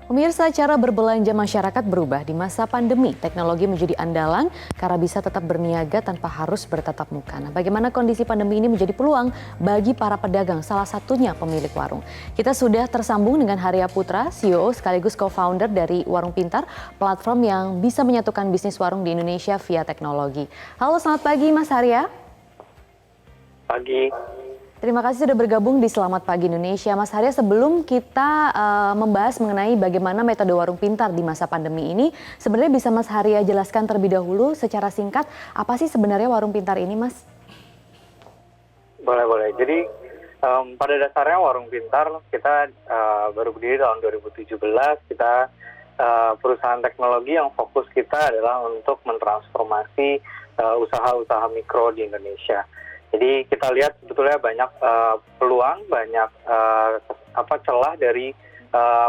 Pemirsa, cara berbelanja masyarakat berubah di masa pandemi. Teknologi menjadi andalan karena bisa tetap berniaga tanpa harus bertatap muka. Nah, bagaimana kondisi pandemi ini menjadi peluang bagi para pedagang, salah satunya pemilik warung. Kita sudah tersambung dengan Haria Putra, CEO sekaligus co-founder dari Warung Pintar, platform yang bisa menyatukan bisnis warung di Indonesia via teknologi. Halo, selamat pagi Mas Haria. Pagi. Terima kasih sudah bergabung di Selamat Pagi Indonesia. Mas Haria, sebelum kita membahas mengenai bagaimana metode warung pintar di masa pandemi ini, sebenarnya bisa Mas Haria jelaskan terlebih dahulu secara singkat, apa sih sebenarnya warung pintar ini, Mas? Boleh. Jadi pada dasarnya warung pintar kita baru berdiri tahun 2017. Kita perusahaan teknologi yang fokus kita adalah untuk mentransformasi usaha-usaha mikro di Indonesia. Jadi kita lihat sebetulnya banyak peluang, banyak celah dari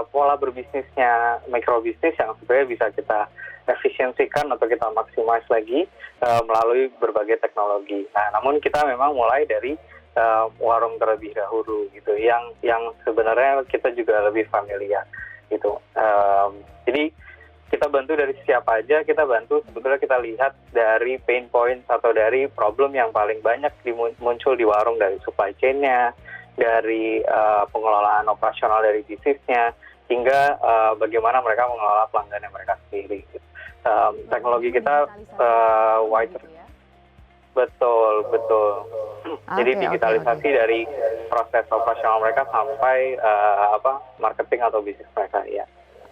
pola berbisnisnya mikrobisnis yang sebenarnya bisa kita efisiensikan atau kita maksimal lagi melalui berbagai teknologi. Nah, namun kita memang mulai dari warung terlebih dahulu gitu, yang sebenarnya kita juga lebih familiar gitu. Jadi kita bantu dari siapa aja, kita bantu sebetulnya kita lihat dari pain points atau dari problem yang paling banyak muncul di warung, dari supply chain-nya, dari pengelolaan operasional dari bisnisnya, hingga bagaimana mereka mengelola pelanggannya mereka sendiri. Teknologi kita wider. Betul. Jadi digitalisasi dari proses operasional mereka sampai marketing atau bisnis mereka, ya.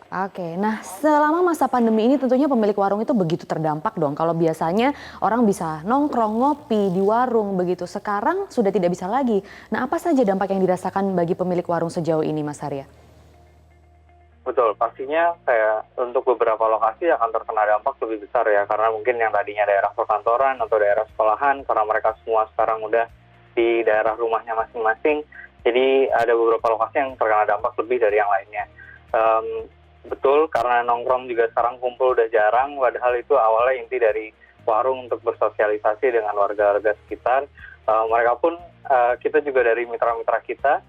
Oke, nah selama masa pandemi ini tentunya pemilik warung itu begitu terdampak dong. Kalau biasanya orang bisa nongkrong, ngopi di warung begitu, sekarang sudah tidak bisa lagi. Nah, apa saja dampak yang dirasakan bagi pemilik warung sejauh ini, Mas Haria? Betul, pastinya untuk beberapa lokasi akan terkena dampak lebih besar ya, karena mungkin yang tadinya daerah perkantoran atau daerah sekolahan, karena mereka semua sekarang udah di daerah rumahnya masing-masing, jadi ada beberapa lokasi yang terkena dampak lebih dari yang lainnya. Betul, karena nongkrong juga sekarang kumpul udah jarang, padahal itu awalnya inti dari warung untuk bersosialisasi dengan warga-warga sekitar. Mereka pun, kita juga dari mitra-mitra kita,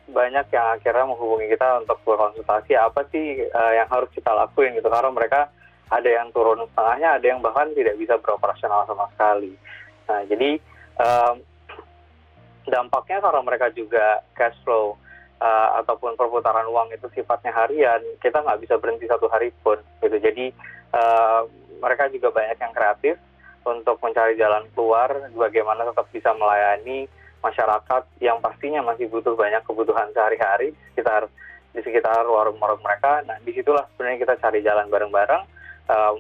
banyak yang akhirnya menghubungi kita untuk berkonsultasi apa sih yang harus kita lakuin gitu, karena mereka ada yang turun setengahnya, ada yang bahkan tidak bisa beroperasional sama sekali. Nah, jadi dampaknya karena mereka juga cash flow ataupun perputaran uang itu sifatnya harian, kita nggak bisa berhenti satu hari pun gitu. Jadi mereka juga banyak yang kreatif untuk mencari jalan keluar, bagaimana tetap bisa melayani masyarakat yang pastinya masih butuh banyak kebutuhan sehari-hari di sekitar warung-warung mereka. Nah, disitulah sebenarnya kita cari jalan bareng-bareng.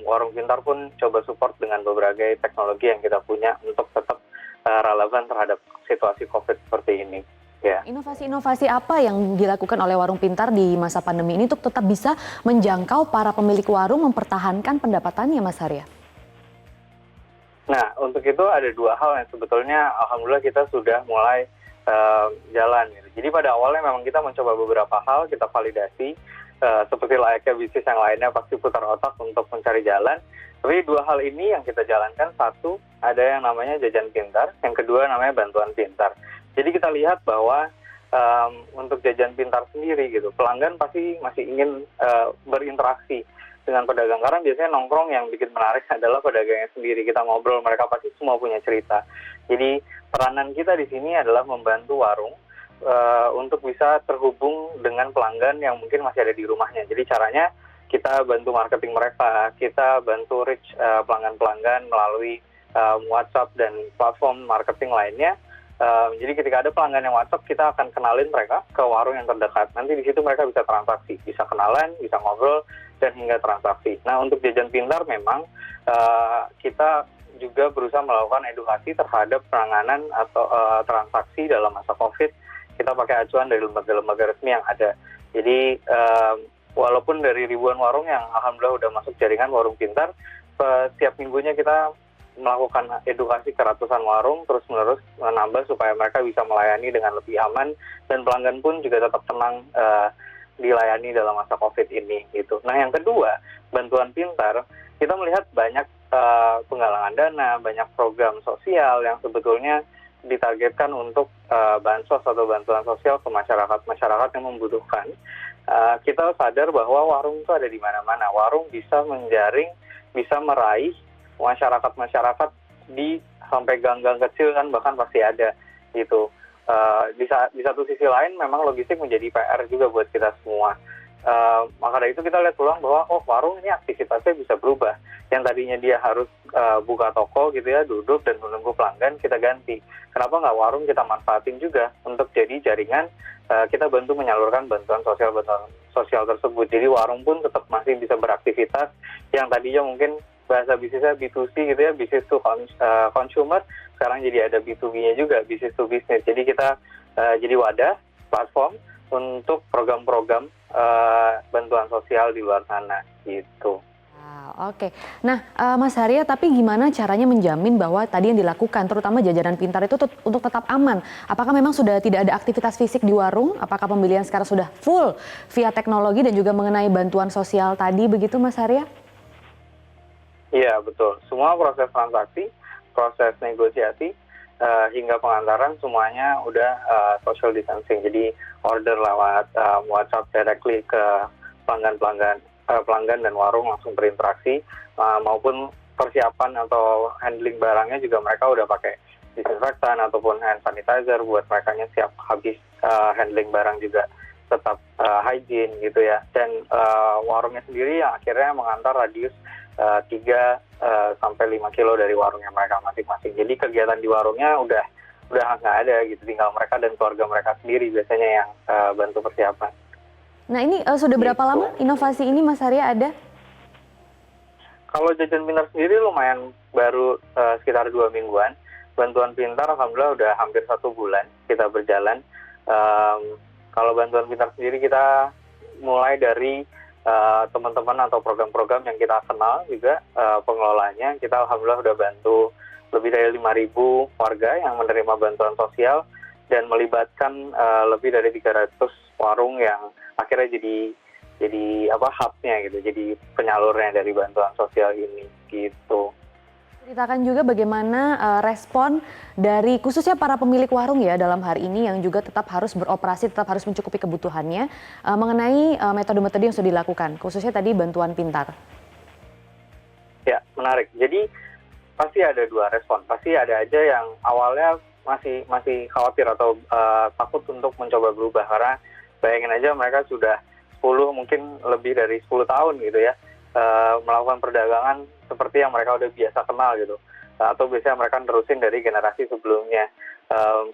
Warung Pintar pun coba support dengan beberapa teknologi yang kita punya untuk tetap relevan terhadap situasi COVID seperti ini. Yeah. Inovasi-inovasi apa yang dilakukan oleh Warung Pintar di masa pandemi ini untuk tetap bisa menjangkau para pemilik warung mempertahankan pendapatannya, Mas Haria? Nah, untuk itu ada dua hal yang sebetulnya alhamdulillah kita sudah mulai jalan. Jadi pada awalnya memang kita mencoba beberapa hal, kita validasi, seperti layaknya bisnis yang lainnya pasti putar otak untuk mencari jalan. Tapi dua hal ini yang kita jalankan, satu ada yang namanya jajan pintar, yang kedua namanya bantuan pintar. Jadi kita lihat bahwa untuk jajan pintar sendiri gitu, pelanggan pasti masih ingin berinteraksi dengan pedagang, karena biasanya nongkrong yang bikin menarik adalah pedagangnya sendiri. Kita ngobrol, mereka pasti semua punya cerita. Jadi peranan kita di sini adalah membantu warung untuk bisa terhubung dengan pelanggan yang mungkin masih ada di rumahnya. Jadi caranya kita bantu marketing mereka, kita bantu reach pelanggan-pelanggan melalui WhatsApp dan platform marketing lainnya. Jadi ketika ada pelanggan yang WhatsApp, kita akan kenalin mereka ke warung yang terdekat. Nanti di situ mereka bisa transaksi, bisa kenalan, bisa ngobrol, dan hingga transaksi. Nah, untuk jajan pintar memang kita juga berusaha melakukan edukasi terhadap penanganan atau transaksi dalam masa COVID. Kita pakai acuan dari lembaga-lembaga resmi yang ada. Jadi walaupun dari ribuan warung yang alhamdulillah udah masuk jaringan Warung Pintar, setiap minggunya kita melakukan edukasi ke ratusan warung, terus-menerus menambah supaya mereka bisa melayani dengan lebih aman, dan pelanggan pun juga tetap tenang dilayani dalam masa COVID ini gitu. Nah, yang kedua, bantuan pintar, kita melihat banyak penggalangan dana, banyak program sosial yang sebetulnya ditargetkan untuk bansos atau bantuan sosial ke masyarakat yang membutuhkan. kita sadar bahwa warung itu ada di mana-mana. Warung bisa menjaring, bisa meraih masyarakat di sampai gang-gang kecil kan bahkan pasti ada gitu. Di satu sisi lain memang logistik menjadi PR juga buat kita semua. Maka dari itu kita lihat peluang bahwa warung ini aktivitasnya bisa berubah. Yang tadinya dia harus buka toko gitu ya, duduk dan menunggu pelanggan, kita ganti. Kenapa nggak warung kita manfaatin juga untuk jadi jaringan, kita bantu menyalurkan bantuan sosial tersebut. Jadi warung pun tetap masih bisa beraktivitas yang tadinya mungkin bahasa bisnisnya B2C gitu ya, business to consumer, sekarang jadi ada B2B-nya juga, business to business. Jadi kita jadi wadah, platform untuk program-program bantuan sosial di luar sana gitu. Oke. Nah, Mas Harya, tapi gimana caranya menjamin bahwa tadi yang dilakukan, terutama jajanan pintar itu untuk tetap aman? Apakah memang sudah tidak ada aktivitas fisik di warung? Apakah pembelian sekarang sudah full via teknologi dan juga mengenai bantuan sosial tadi, begitu Mas Harya? Iya, betul. Semua proses transaksi, proses negosiasi, hingga pengantaran semuanya udah social distancing. Jadi order lewat WhatsApp directly ke pelanggan dan warung langsung berinteraksi, maupun persiapan atau handling barangnya juga mereka udah pakai disinfektan ataupun hand sanitizer buat mereka siap habis handling barang juga tetap hygiene gitu ya. Dan warungnya sendiri yang akhirnya mengantar radius 3 sampai 5 kilo dari warungnya mereka masing-masing. Jadi kegiatan di warungnya udah nggak ada gitu, tinggal mereka dan keluarga mereka sendiri biasanya yang bantu persiapan. Nah ini sudah berapa lama inovasi ini Mas Harya ada? Kalau jajan pintar sendiri lumayan baru, sekitar 2 mingguan. Bantuan pintar alhamdulillah udah hampir 1 bulan kita berjalan. Kalau bantuan pintar sendiri kita mulai dari teman-teman atau program-program yang kita kenal juga pengelolanya. Kita alhamdulillah udah bantu lebih dari 5.000 warga yang menerima bantuan sosial dan melibatkan lebih dari 300 warung yang akhirnya jadi hubnya gitu, jadi penyalurnya dari bantuan sosial ini gitu. Ceritakan juga bagaimana respon dari khususnya para pemilik warung ya dalam hari ini yang juga tetap harus beroperasi, tetap harus mencukupi kebutuhannya mengenai metode-metode yang sudah dilakukan, khususnya tadi bantuan pintar. Ya, menarik. Jadi pasti ada 2 respon. Pasti ada aja yang awalnya masih khawatir atau takut untuk mencoba berubah, karena bayangin aja mereka sudah 10 mungkin lebih dari 10 tahun gitu ya melakukan perdagangan seperti yang mereka udah biasa kenal gitu, atau biasanya mereka nerusin dari generasi sebelumnya.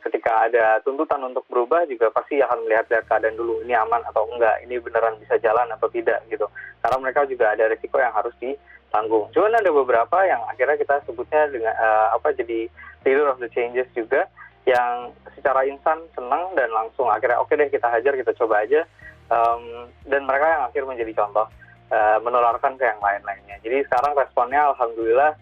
Ketika ada tuntutan untuk berubah juga pasti akan melihat keadaan dulu, ini aman atau enggak, ini beneran bisa jalan atau tidak gitu, karena mereka juga ada risiko yang harus ditanggung. Cuman ada beberapa yang akhirnya kita sebutnya dengan jadi leader of the changes juga, yang secara instan senang dan langsung akhirnya oke deh kita hajar, kita coba aja, dan mereka yang akhir menjadi contoh, menularkan ke yang lain-lainnya. Jadi sekarang responnya alhamdulillah,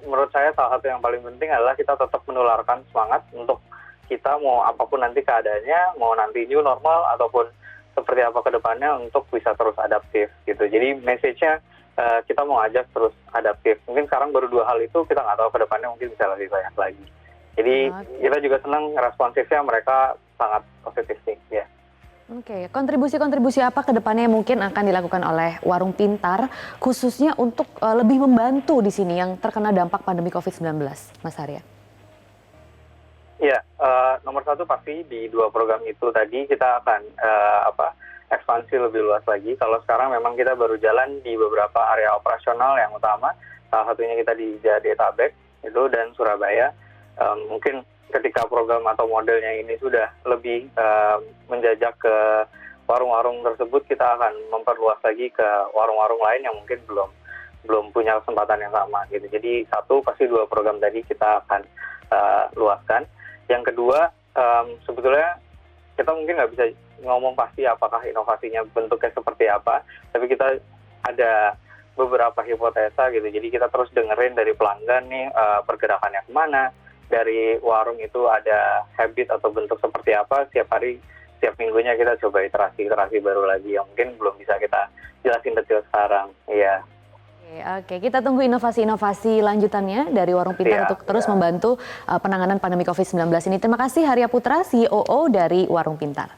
menurut saya salah satu yang paling penting adalah kita tetap menularkan semangat untuk kita mau apapun nanti keadaannya, mau nanti new normal ataupun seperti apa ke depannya, untuk bisa terus adaptif gitu. Jadi message-nya kita mau ajak terus adaptif. Mungkin sekarang baru 2 hal itu, kita nggak tahu ke depannya mungkin bisa lebih banyak lagi. Jadi kita juga senang responsifnya mereka sangat positif nih ya. Oke, kontribusi-kontribusi apa ke depannya yang mungkin akan dilakukan oleh Warung Pintar khususnya untuk lebih membantu di sini yang terkena dampak pandemi COVID-19, Mas Harya? Ya, nomor 1 pasti di 2 program itu tadi kita akan ekspansi lebih luas lagi. Kalau sekarang memang kita baru jalan di beberapa area operasional yang utama, salah satunya kita di Jabodetabek itu dan Surabaya. Mungkin ketika program atau modelnya ini sudah lebih menjajak ke warung-warung tersebut, kita akan memperluas lagi ke warung-warung lain yang mungkin belum punya kesempatan yang sama gitu. Jadi 1 pasti 2 program tadi kita akan luaskan. Yang kedua, sebetulnya kita mungkin nggak bisa ngomong pasti apakah inovasinya bentuknya seperti apa, tapi kita ada beberapa hipotesa gitu. Jadi kita terus dengerin dari pelanggan nih pergerakannya kemana. Dari warung itu ada habit atau bentuk seperti apa, setiap minggunya kita coba iterasi baru lagi yang mungkin belum bisa kita jelasin detail sekarang. Iya. Oke, kita tunggu inovasi-inovasi lanjutannya dari Warung Pintar untuk terus membantu penanganan pandemi COVID-19 ini. Terima kasih Harya Putra, CEO dari Warung Pintar.